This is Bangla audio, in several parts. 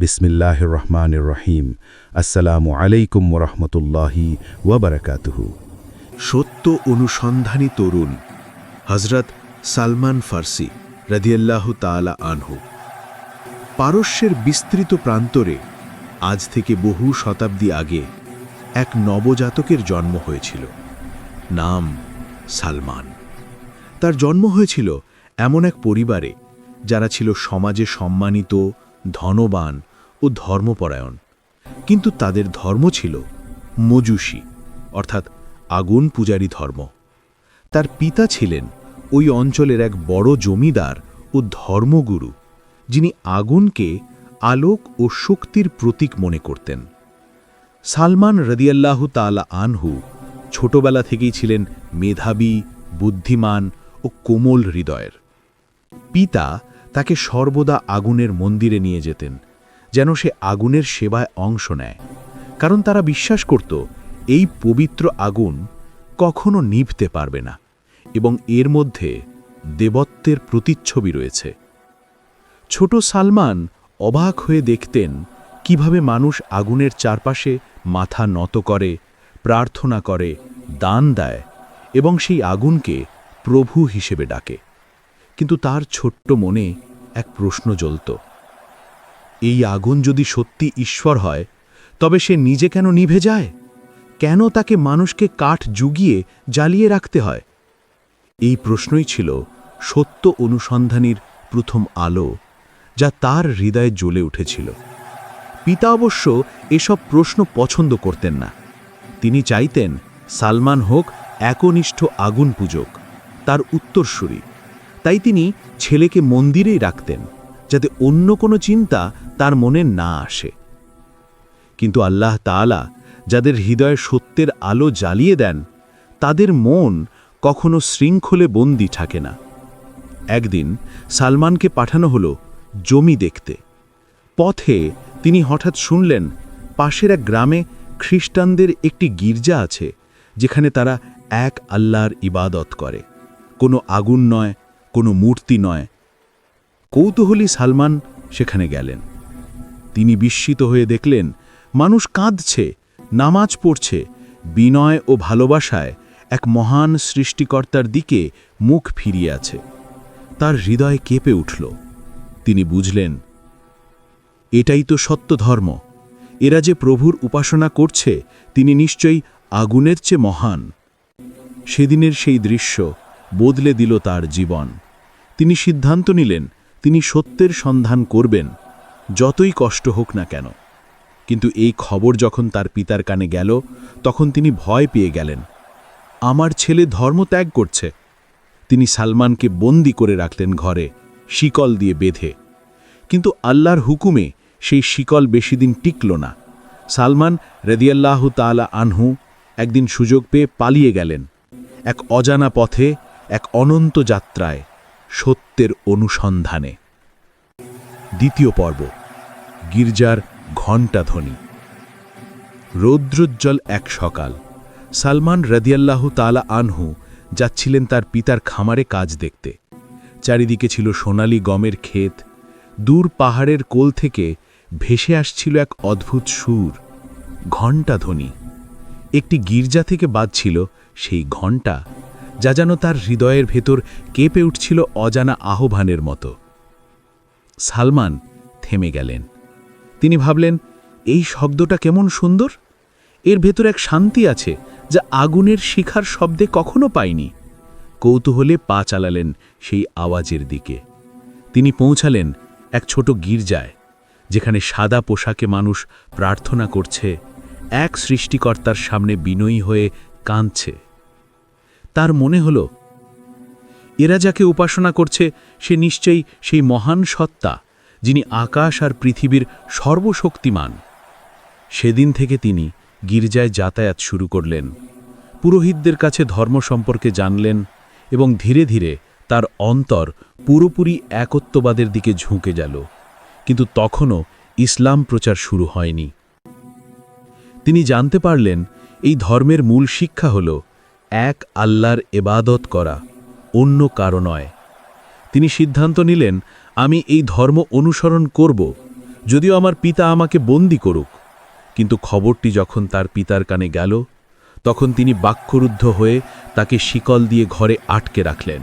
বিসমিল্লাহির রহমানির রহিম। আসসালামু আলাইকুম ওরহমতুল্লাহি ওয়াবারাকাতুহু। সত্য অনুসন্ধানী তরুণ হযরত সালমান ফার্সি রাদিয়াল্লাহু তাআলা আনহু। পারস্যের বিস্তৃত প্রান্তরে আজ থেকে বহু শতাব্দী আগে এক নবজাতকের জন্ম হয়েছিল। নাম সালমান। তার জন্ম হয়েছিল এমন এক পরিবারে যারা ছিল সমাজে সম্মানিত, ধনবান ও ধর্মপরায়ণ, কিন্তু তাদের ধর্ম ছিল মজুসী অর্থাৎ আগুন পূজারী ধর্ম। তার পিতা ছিলেন ওই অঞ্চলের এক বড় জমিদার ও ধর্মগুরু, যিনি আগুনকে আলোক ও শক্তির প্রতীক মনে করতেন। সালমান রাদিয়াল্লাহু তাআলা আনহু ছোটবেলা থেকেই ছিলেন মেধাবী, বুদ্ধিমান ও কোমল হৃদয়ের। পিতা তাকে সর্বদা আগুনের মন্দিরে নিয়ে যেতেন, যেন সে আগুনের সেবায় অংশ নেয়, কারণ তারা বিশ্বাস করত এই পবিত্র আগুন কখনো নিভতে পারবে না এবং এর মধ্যে দেবত্বের প্রতিচ্ছবি রয়েছে। ছোট সালমান অবাক হয়ে দেখতেন কিভাবে মানুষ আগুনের চারপাশে মাথা নত করে, প্রার্থনা করে, দান দেয় এবং সেই আগুনকে প্রভু হিসেবে ডাকে। কিন্তু তার ছোট্ট মনে এক প্রশ্ন জ্বলত, এই আগুন যদি সত্যি ঈশ্বর হয়, তবে সে নিজে কেন নিভে যায়? কেন তাকে মানুষকে কাঠ জুগিয়ে জ্বালিয়ে রাখতে হয়? এই প্রশ্নই ছিল সত্য অনুসন্ধানীর প্রথম আলো, যা তার হৃদয়ে জ্বলে উঠেছিল। পিতা অবশ্য এসব প্রশ্ন পছন্দ করতেন না। তিনি চাইতেন সালমান হোক একনিষ্ঠ আগুন পূজক, তার উত্তরসূরি। তাই তিনি ছেলেকে মন্দিরেই রাখতেন, যাতে অন্য কোনো চিন্তা তার মনে না আসে। কিন্তু আল্লাহ তাআলা যাদের হৃদয়ে সত্যের আলো জ্বালিয়ে দেন, তাদের মন কখনো শৃঙ্খলে বন্দী থাকে না। একদিন সালমানকে পাঠানো হলো জমি দেখতে। পথে তিনি হঠাৎ শুনলেন পাশের এক গ্রামে খ্রিস্টানদের একটি গির্জা আছে, যেখানে তারা এক আল্লাহর ইবাদত করে, কোনো আগুন নয়, কোনো মূর্তি নয়। কৌতূহলী সালমান সেখানে গেলেন। তিনি বিস্মিত হয়ে দেখলেন মানুষ কাঁদছে, নামাজ পড়ছে, বিনয় ও ভালোবাসায় এক মহান সৃষ্টিকর্তার দিকে মুখ ফিরিয়ে আছে। তার হৃদয় কেঁপে উঠল। তিনি বুঝলেন, এটাই তো সত্য ধর্ম। এরা যে প্রভুর উপাসনা করছে, তিনি নিশ্চয়ই আগুনের চেয়ে মহান। সেদিনের সেই দৃশ্য বদলে দিল তার জীবন। তিনি সিদ্ধান্ত নিলেন তিনি সত্যের সন্ধান করবেন, যতই কষ্ট হোক না কেন। কিন্তু এই খবর যখন তার পিতার কানে গেল, তখন তিনি ভয় পেয়ে গেলেন। আমার ছেলে ধর্ম ত্যাগ করছে। তিনি সালমানকে বন্দী করে রাখলেন ঘরে, শিকল দিয়ে বেঁধে। কিন্তু আল্লাহর হুকুমে সেই শিকল বেশিদিন টিকল না। সালমান রাদিয়াল্লাহু তাআলা আনহু একদিন সুযোগ পেয়ে পালিয়ে গেলেন, এক অজানা পথে, এক অনন্ত যাত্রায়, সত্যের অনুসন্ধানে। দ্বিতীয় পর্ব, গির্জার ঘণ্টাধ্বনি। রৌদ্রোজ্জ্বল এক সকাল সালমান রাদিয়াল্লাহু তাআলা আনহু যাচ্ছিলেন তার পিতার খামারে কাজ দেখতে। চারিদিকে ছিল সোনালি গমের ক্ষেত। দূর পাহাড়ের কোল থেকে ভেসে আসছিল এক অদ্ভুত সুর, ঘণ্টাধ্বনি। একটি গির্জা থেকে বাজছিল সেই ঘণ্টা, যা যেন তার হৃদয়ের ভেতর কেঁপে উঠছিল অজানা আহ্বানের মতো। সালমান থেমে গেলেন। তিনি ভাবলেন, এই শব্দটা কেমন সুন্দর। এর ভেতর এক শান্তি আছে যা আগুনের শিখার শব্দে কখনো পায়নি। কৌতূহলে পা চালালেন সেই আওয়াজের দিকে। তিনি পৌঁছালেন এক ছোট গির্জায়, যেখানে সাদা পোশাকে মানুষ প্রার্থনা করছে, এক সৃষ্টিকর্তার সামনে বিনয়ী হয়ে কাঁদছে। তার মনে হল, এরা যাকে উপাসনা করছে সে নিশ্চয়ই সেই মহান সত্তা, যিনি আকাশ আর পৃথিবীর সর্বশক্তিমান। সেদিন থেকে তিনি গির্জায় যাতায়াত শুরু করলেন, পুরোহিতদের কাছে ধর্ম সম্পর্কে জানলেন এবং ধীরে ধীরে তার অন্তর পুরোপুরি একত্ববাদের দিকে ঝুঁকে গেল। কিন্তু তখনও ইসলাম প্রচার শুরু হয়নি। তিনি জানতে পারলেন এই ধর্মের মূল শিক্ষা হল এক আল্লাহর ইবাদত করা, অন্য কারো নয়। তিনি সিদ্ধান্ত নিলেন, আমি এই ধর্ম অনুসরণ করব, যদিও আমার পিতা আমাকে বন্দি করুক। কিন্তু খবরটি যখন তার পিতার কানে গেল, তখন তিনি বাক্যরুদ্ধ হয়ে তাকে শিকল দিয়ে ঘরে আটকে রাখলেন।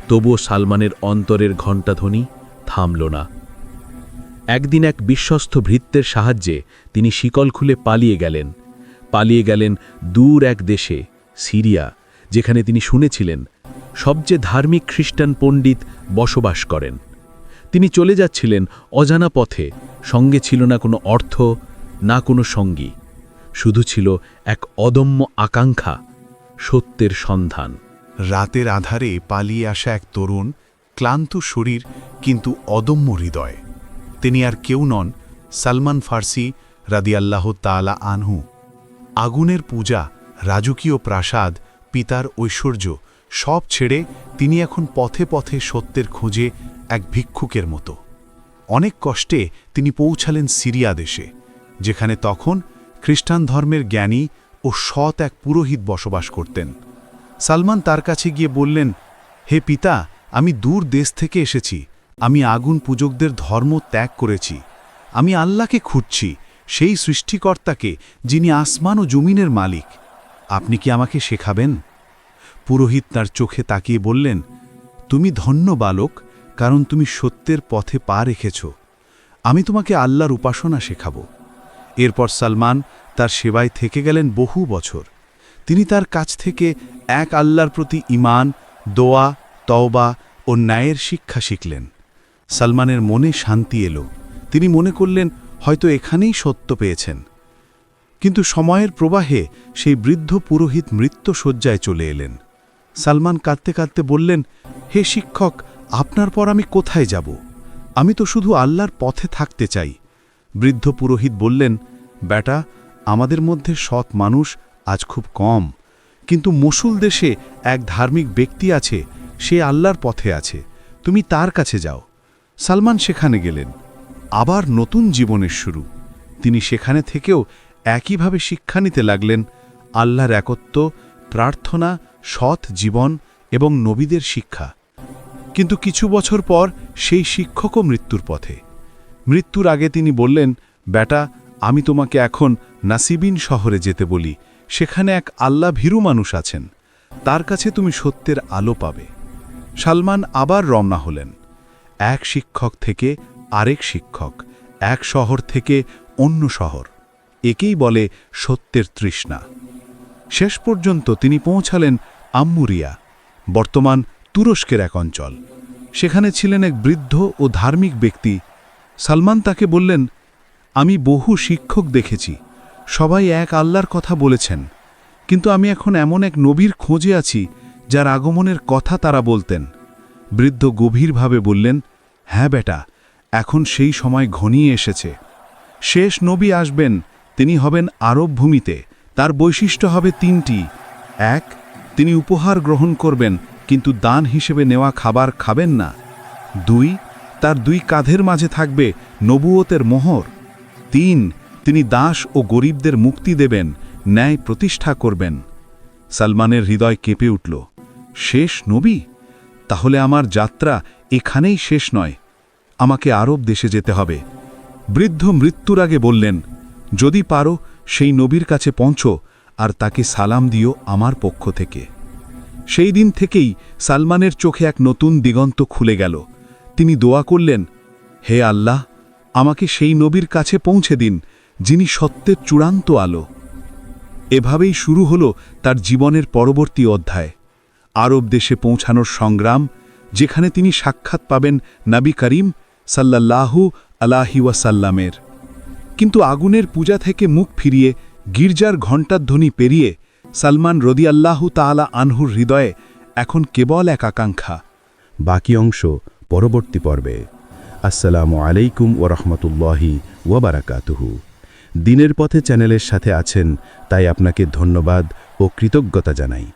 তবুও সালমানের অন্তরের ঘণ্টাধ্বনি থামল না। একদিন এক বিশ্বস্ত ভৃত্যের সাহায্যে তিনি শিকল খুলে পালিয়ে গেলেন দূর এক দেশে, সিরিয়া, যেখানে তিনি শুনেছিলেন সবচেয়ে ধার্মিক খ্রিস্টান পণ্ডিত বসবাস করেন। তিনি চলে যাচ্ছিলেন অজানা পথে, সঙ্গে ছিল না কোনো অর্থ, না কোনো সঙ্গী, শুধু ছিল এক অদম্য আকাঙ্ক্ষা, সত্যের সন্ধান। রাতের আধারে পালিয়ে আসা এক তরুণ, ক্লান্ত শরীর কিন্তু অদম্য হৃদয়। তিনি আর কেউ নন, সালমান ফার্সি রাদিয়াল্লাহু তাআলা আনহু। আগুনের পূজা, রাজকীয় প্রাসাদ, পিতার ঐশ্বর্য সব ছেড়ে তিনি এখন পথে পথে সত্যের খোঁজে এক ভিক্ষুকের মতো। অনেক কষ্টে তিনি পৌঁছালেন সিরিয়া দেশে, যেখানে তখন খ্রিস্টান ধর্মের জ্ঞানী ও সৎ এক পুরোহিত বসবাস করতেন। সালমান তার কাছে গিয়ে বললেন, হে পিতা, আমি দূর দেশ থেকে এসেছি। আমি আগুন পূজকদের ধর্ম ত্যাগ করেছি। আমি আল্লাহকে খুঁজছি, সেই সৃষ্টিকর্তাকে যিনি আসমান ও জমিনের মালিক। আপনি কি আমাকে শেখাবেন? পুরোহিত তার চোখে তাকিয়ে বললেন, তুমি ধন্য বালক, কারণ তুমি সত্যের পথে পা রেখেছ। আমি তোমাকে আল্লাহর উপাসনা শেখাব। এরপর সালমান তার সেবায় থেকে গেলেন বহু বছর। তিনি তার কাছ থেকে এক আল্লাহর প্রতি ঈমান, দোয়া, তওবা ও ন্যায়ের শিক্ষা শিখলেন। সালমানের মনে শান্তি এলো। তিনি মনে করলেন হয়তো এখানেই সত্য পেয়েছেন। কিন্তু সময়ের প্রবাহে সেই বৃদ্ধ পুরোহিত মৃত্যুশয্যায় চলে এলেন। সালমান কাঁদতে কাঁদতে বললেন, হে শিক্ষক, আপনার পর আমি কোথায় যাব? আমি তো শুধু আল্লাহর পথে থাকতে চাই। বৃদ্ধ পুরোহিত বললেন, বেটা, আমাদের মধ্যে সৎ মানুষ আজ খুব কম, কিন্তু মসুল দেশে এক ধার্মিক ব্যক্তি আছে, সে আল্লাহর পথে আছে, তুমি তার কাছে যাও। সালমান সেখানে গেলেন। আবার নতুন জীবনের শুরু। তিনি সেখানে থেকেও একইভাবে শিক্ষা নিতে লাগলেন, আল্লাহর একত্ব, প্রার্থনা, সৎ জীবন এবং নবীদের শিক্ষা। কিন্তু কিছু বছর পর সেই শিক্ষকও মৃত্যুর পথে। মৃত্যুর আগে তিনি বললেন, বেটা, আমি তোমাকে এখন নাসিবিন শহরে যেতে বলি। সেখানে এক আল্লাহ ভীরু মানুষ আছেন, তার কাছে তুমি সত্যের আলো পাবে। সালমান আবার রওনা হলেন। এক শিক্ষক থেকে আরেক শিক্ষক, এক শহর থেকে অন্য শহর। একেই বলে সত্যের তৃষ্ণা। শেষ পর্যন্ত তিনি পৌঁছালেন আম্মুরিয়া, বর্তমান তুরস্কের এক অঞ্চল। সেখানে ছিলেন এক বৃদ্ধ ও ধার্মিক ব্যক্তি। সালমান তাকে বললেন, আমি বহু শিক্ষক দেখেছি, সবাই এক আল্লাহর কথা বলেছেন, কিন্তু আমি এখন এমন এক নবীর খোঁজে আছি যার আগমনের কথা তারা বলতেন। বৃদ্ধ গভীরভাবে বললেন, হ্যাঁ বেটা, এখন সেই সময় ঘনিয়ে এসেছে। শেষ নবী আসবেন, তিনি হবেন আরব ভূমিতে। তার বৈশিষ্ট্য হবে তিনটি। এক, তিনি উপহার গ্রহণ করবেন, কিন্তু দান হিসেবে নেওয়া খাবার খাবেন না। দুই, তার দুই কাঁধের মাঝে থাকবে নবুয়তের মোহর। তিন, তিনি দাস ও গরিবদের মুক্তি দেবেন, ন্যায় প্রতিষ্ঠা করবেন। সালমানের হৃদয় কেঁপে উঠল। শেষ নবী? তাহলে আমার যাত্রা এখানেই শেষ নয়, আমাকে আরব দেশে যেতে হবে। বৃদ্ধ মৃত্যুর আগে বললেন, যদি পারো সেই নবীর কাছে পৌঁছো আর তাকে সালাম দিও আমার পক্ষ থেকে। সেই দিন থেকেই সালমানের চোখে এক নতুন দিগন্ত খুলে গেল। তিনি দোয়া করলেন, হে আল্লাহ, আমাকে সেই নবীর কাছে পৌঁছে দিন, যিনি সত্যের চূড়ান্ত আলো। এভাবেই শুরু হল তার জীবনের পরবর্তী অধ্যায়, আরব দেশে পৌঁছানোর সংগ্রাম, যেখানে তিনি সাক্ষাৎ পাবেন নবী করিম সাল্লাল্লাহু আলাইহি ওয়াসাল্লামের। কিন্তু আগুনের পূজা থেকে মুখ ফিরিয়ে গির্জার ঘণ্টার ধ্বনি পেরিয়ে সালমান রাদিয়াল্লাহু তাআলা আনহুর হৃদয়ে এখন কেবল এক আকাঙ্ক্ষা। বাকি অংশ পরবর্তী পর্বে। আসসালামু আলাইকুম ওয়া রাহমাতুল্লাহি ওয়া বারাকাতুহু। দিনের পথে চ্যানেলের সাথে আছেন, তাই আপনাকে ধন্যবাদ ও কৃতজ্ঞতা জানাই।